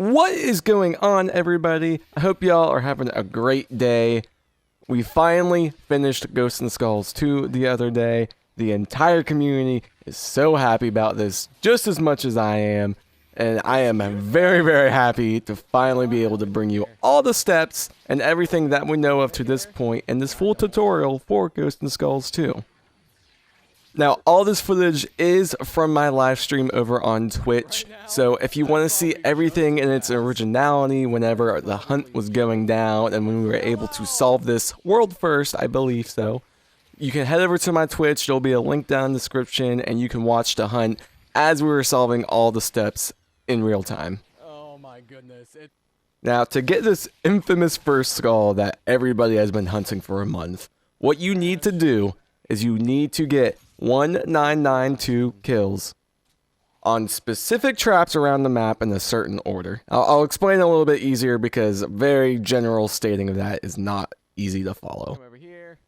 What is going on, everybody? I hope y'all are having a great day. We finally finished Ghosts and Skulls 2 the other day. The entire community is so happy about this, just as much as I am. And I am very, very happy to finally be able to bring you all the steps and everything that we know of to this point in this full tutorial for Ghosts and Skulls 2. Now, all this footage is from my live stream over on Twitch, so if you want to see everything in its originality whenever the hunt was going down and when we were able to solve this world first, I believe so, you can head over to my Twitch. There'll be a link down in the description, and you can watch the hunt as we were solving all the steps in real time. Oh my goodness. Now, to get this infamous first skull that everybody has been hunting for a month, what you need to do is you need to get 1992 kills on specific traps around the map in a certain order. I'll explain it a little bit easier because very general stating of that is not easy to follow.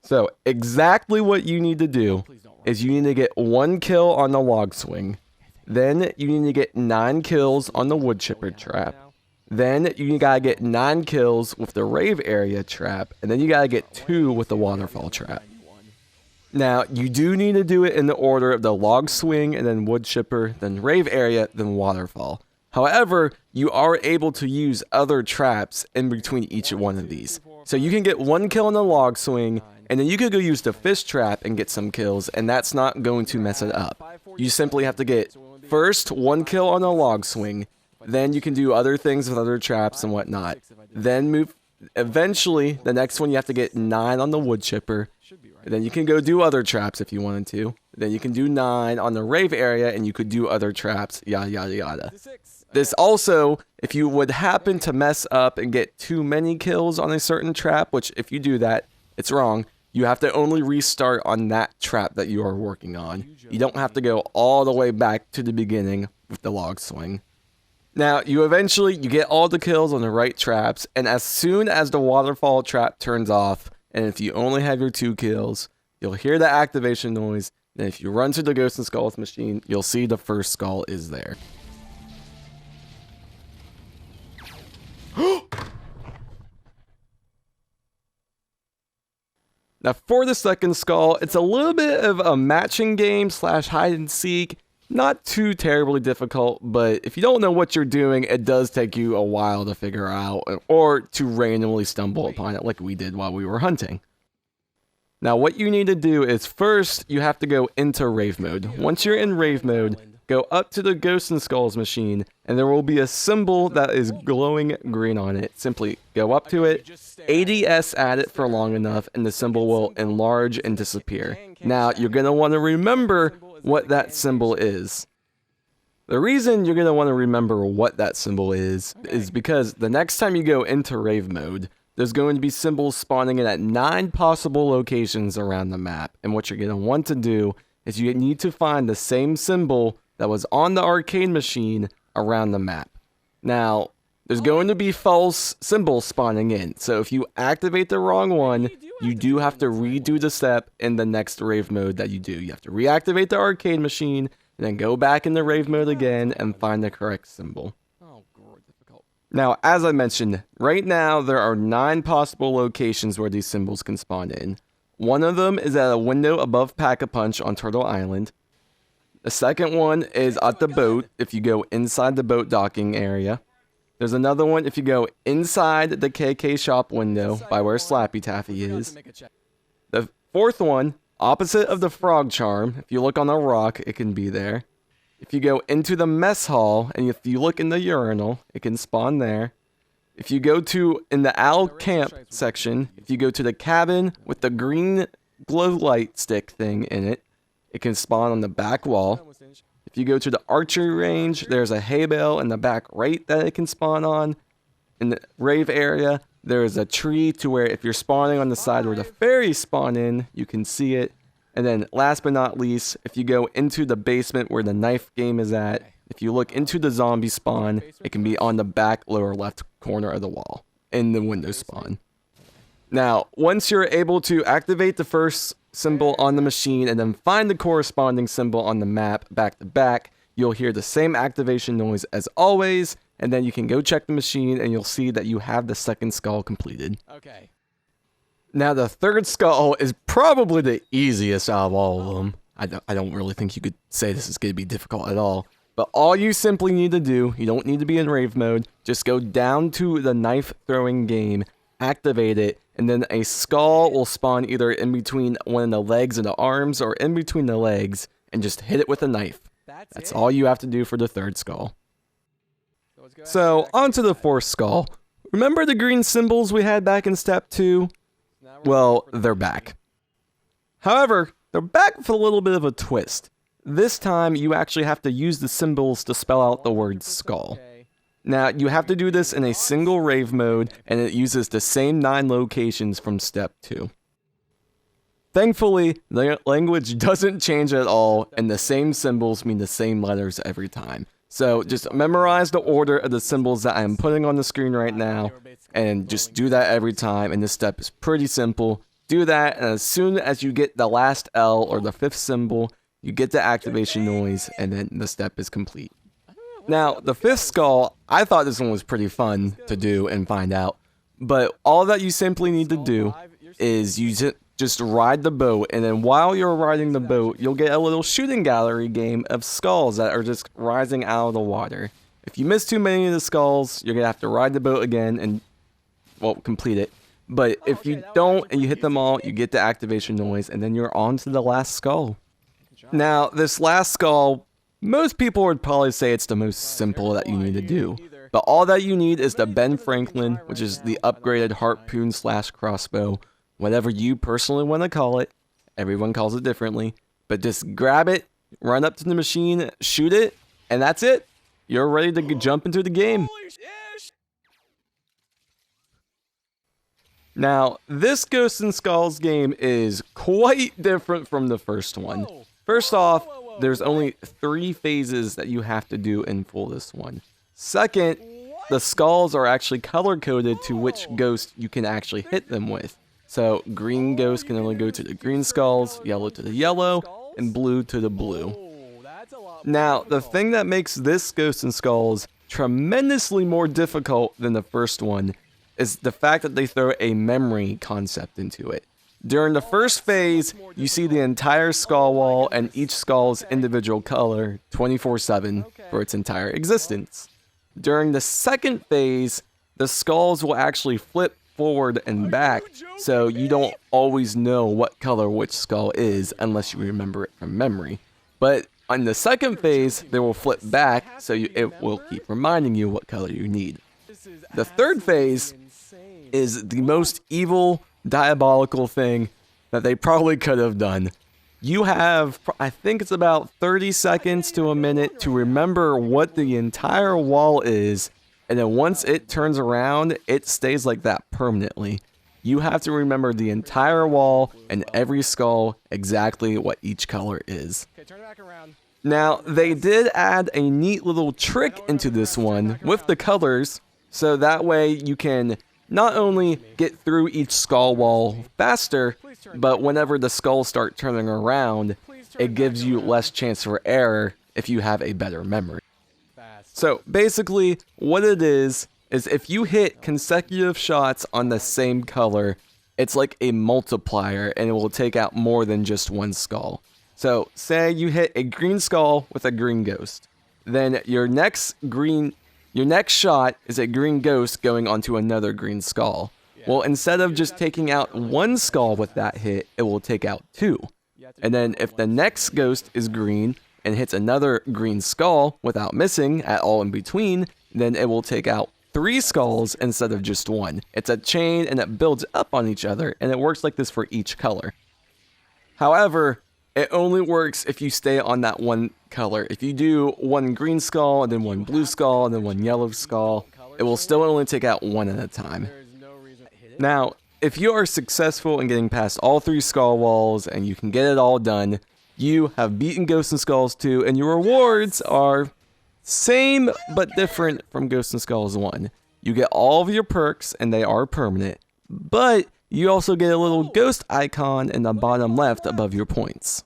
So exactly what you need to do is you need to get 1 kill on the log swing. Then you need to get 9 kills on the wood chipper trap. Then you gotta get 9 kills with the Rave area trap. And then you gotta get 2 with the waterfall trap. Now, you do need to do it in the order of the log swing, and then wood chipper, then Rave area, then waterfall. However, you are able to use other traps in between each one of these. So you can get 1 kill on the log swing, and then you could go use the fish trap and get some kills, and that's not going to mess it up. You simply have to get first 1 kill on the log swing, then you can do other things with other traps and whatnot. Then move, eventually, the next one you have to get 9 on the wood chipper. And then you can go do other traps if you wanted to. Then you can do 9 on the Rave area, and you could do other traps, yada yada yada. This also, if you would happen to mess up and get too many kills on a certain trap, which if you do that, it's wrong. You have to only restart on that trap that you are working on. You don't have to go all the way back to the beginning with the log swing. Now, you get all the kills on the right traps, and as soon as the waterfall trap turns off, and if you only have your 2 kills, you'll hear the activation noise, and if you run to the Ghosts and Skulls machine, you'll see the first skull is there. Now, for the second skull, it's a little bit of a matching game / hide and seek. Not too terribly difficult, but if you don't know what you're doing, it does take you a while to figure out or to randomly stumble upon it like we did while we were hunting. Now, what you need to do is first, you have to go into Rave mode. Once you're in Rave mode, go up to the Ghosts and Skulls machine, and there will be a symbol that is glowing green on it. Simply go up to it, ADS at it for long enough, and the symbol will enlarge and disappear. Now, you're going to want to remember what that symbol is. The reason you're going to want to remember what that symbol is because the next time you go into Rave mode, there's going to be symbols spawning in at 9 possible locations around the map. And what you're going to want to do is you need to find the same symbol that was on the arcade machine around the map. Now, there's going to be false symbols spawning in. So if you activate the wrong one, you do have to redo the step in the next Rave mode that you do. You have to reactivate the arcade machine, and then go back into Rave mode again and find the correct symbol. Now, as I mentioned, right now there are 9 possible locations where these symbols can spawn in. One of them is at a window above Pack-a-Punch on Turtle Island. The second one is at the boat if you go inside the boat docking area. There's another one if you go inside the KK shop window by where Slappy Taffy is. The fourth one, opposite of the frog charm, if you look on a rock, it can be there. If you go into the mess hall, and if you look in the urinal, it can spawn there. If you go to, in the owl camp section, if you go to the cabin with the green glow light stick thing in it, it can spawn on the back wall. If you go to the archery range, there's a hay bale in the back right that it can spawn on. In the Rave area, there is a tree to where if you're spawning on the side where the fairies spawn in, you can see it. And then last but not least, if you go into the basement where the knife game is at, if you look into the zombie spawn, it can be on the back lower left corner of the wall in the window spawn. Now, once you're able to activate the first symbol on the machine and then find the corresponding symbol on the map back to back, you'll hear the same activation noise as always, and then you can go check the machine and you'll see that you have the second skull completed. Okay. Now the third skull is probably the easiest out of all of them. I don't really think you could say this is going to be difficult at all. But all you simply need to do, you don't need to be in Rave mode, just go down to the knife throwing game, activate it, and then a skull will spawn either in between one of the legs and the arms or in between the legs, and just hit it with a knife. That's all you have to do for the third skull. So, on to the fourth skull. Remember the green symbols we had back in step 2? Well, they're back. However, they're back with a little bit of a twist. This time, you actually have to use the symbols to spell out the word skull. Now, you have to do this in a single Rave mode, and it uses the same 9 locations from step 2. Thankfully, the language doesn't change at all, and the same symbols mean the same letters every time. So just memorize the order of the symbols that I'm putting on the screen right now, and just do that every time, and this step is pretty simple. Do that, and as soon as you get the last L or the 5th symbol, you get the activation noise, and then the step is complete. Now, the 5th skull, I thought this one was pretty fun to do and find out, but all that you simply need to do is just ride the boat, and then while you're riding the boat, you'll get a little shooting gallery game of skulls that are just rising out of the water. If you miss too many of the skulls, you're going to have to ride the boat again and, well, complete it. But if you don't and you hit them all, you get the activation noise, and then you're on to the last skull. Now, this last skull, most people would probably say it's the most simple that you need to do. But all that you need is the Ben Franklin, which is the upgraded harpoon / crossbow, whatever you personally want to call it. Everyone calls it differently. But just grab it, run up to the machine, shoot it, and that's it. You're ready to jump into the game. Now, this Ghosts and Skulls game is quite different from the first one. First off, there's only 3 phases that you have to do in full this one. Second, the skulls are actually color-coded to which ghost you can actually hit them with. So, green ghosts can only go to the green skulls, yellow to the yellow, and blue to the blue. Now, the thing that makes this Ghosts and Skulls tremendously more difficult than the first one is the fact that they throw a memory concept into it. During the first phase, you see the entire skull wall and each skull's individual color 24/7 for its entire existence. During the second phase, the skulls will actually flip forward and back, so you don't always know what color which skull is unless you remember it from memory. But on the second phase, they will flip back, so it will keep reminding you what color you need. The third phase is the most evil, diabolical thing that they probably could have done. You have, I think it's about 30 seconds to a minute to remember what the entire wall is, and then once it turns around, it stays like that permanently. You have to remember the entire wall and every skull exactly what each color is. Now, they did add a neat little trick into this one with the colors, so that way you can not only get through each skull wall faster, but whenever the skulls start turning around, it gives you less chance for error if you have a better memory. So basically, what it is if you hit consecutive shots on the same color, it's like a multiplier and it will take out more than just one skull. So say you hit a green skull with a green ghost, then your next shot is a green ghost going onto another green skull. Well, instead of just taking out one skull with that hit, it will take out 2. And then if the next ghost is green and hits another green skull without missing at all in between, then it will take out 3 skulls instead of just 1. It's a chain and it builds up on each other, and it works like this for each color. However, it only works if you stay on that one color. If you do one green skull, and then one blue skull, and then one yellow skull, it will still only take out 1 at a time. Now, if you are successful in getting past all 3 skull walls, and you can get it all done, you have beaten Ghosts and Skulls 2, and your rewards are same but different from Ghosts and Skulls 1. You get all of your perks, and they are permanent, but you also get a little ghost icon in the bottom left above your points.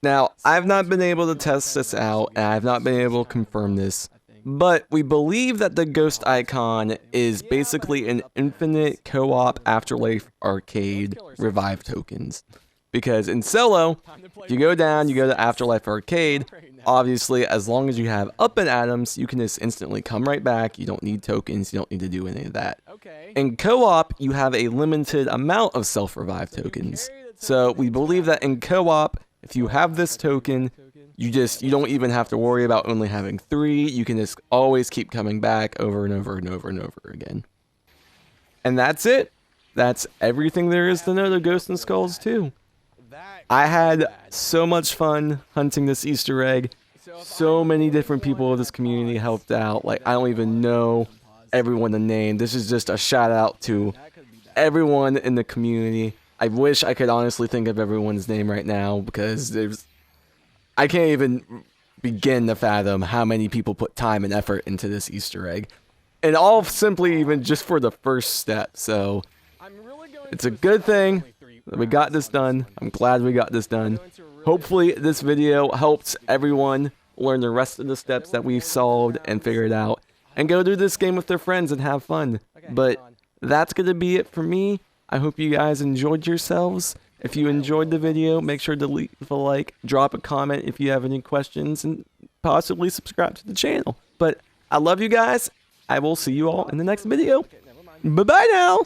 Now, I've not been able to test this out, and I've not been able to confirm this, But we believe that the ghost icon is basically an infinite co-op Afterlife Arcade revive tokens. Because in solo, if you go down, you go to Afterlife Arcade, obviously as long as you have up and atoms, you can just instantly come right back. You don't need tokens, you don't need to do any of that. In co-op, you have a limited amount of self-revive tokens. So we believe that in co-op, if you have this token, you don't even have to worry about only having 3. You can just always keep coming back over and over and over and over again. And that's it. That's everything there is to know to Ghosts and Skulls 2. I had so much fun hunting this Easter egg. So many different people of this community helped out. Like, I don't even know everyone to name. This is just a shout out to everyone in the community. I wish I could honestly think of everyone's name right now, because I can't even begin to fathom how many people put time and effort into this Easter egg. And all simply even just for the first step. So it's a good thing that we got this done. I'm glad we got this done. Hopefully this video helps everyone learn the rest of the steps that we've solved and figured out, and go do this game with their friends and have fun. But that's going to be it for me. I hope you guys enjoyed yourselves. If you enjoyed the video, make sure to leave a like, drop a comment if you have any questions, and possibly subscribe to the channel. But I love you guys. I will see you all in the next video. Bye-bye now.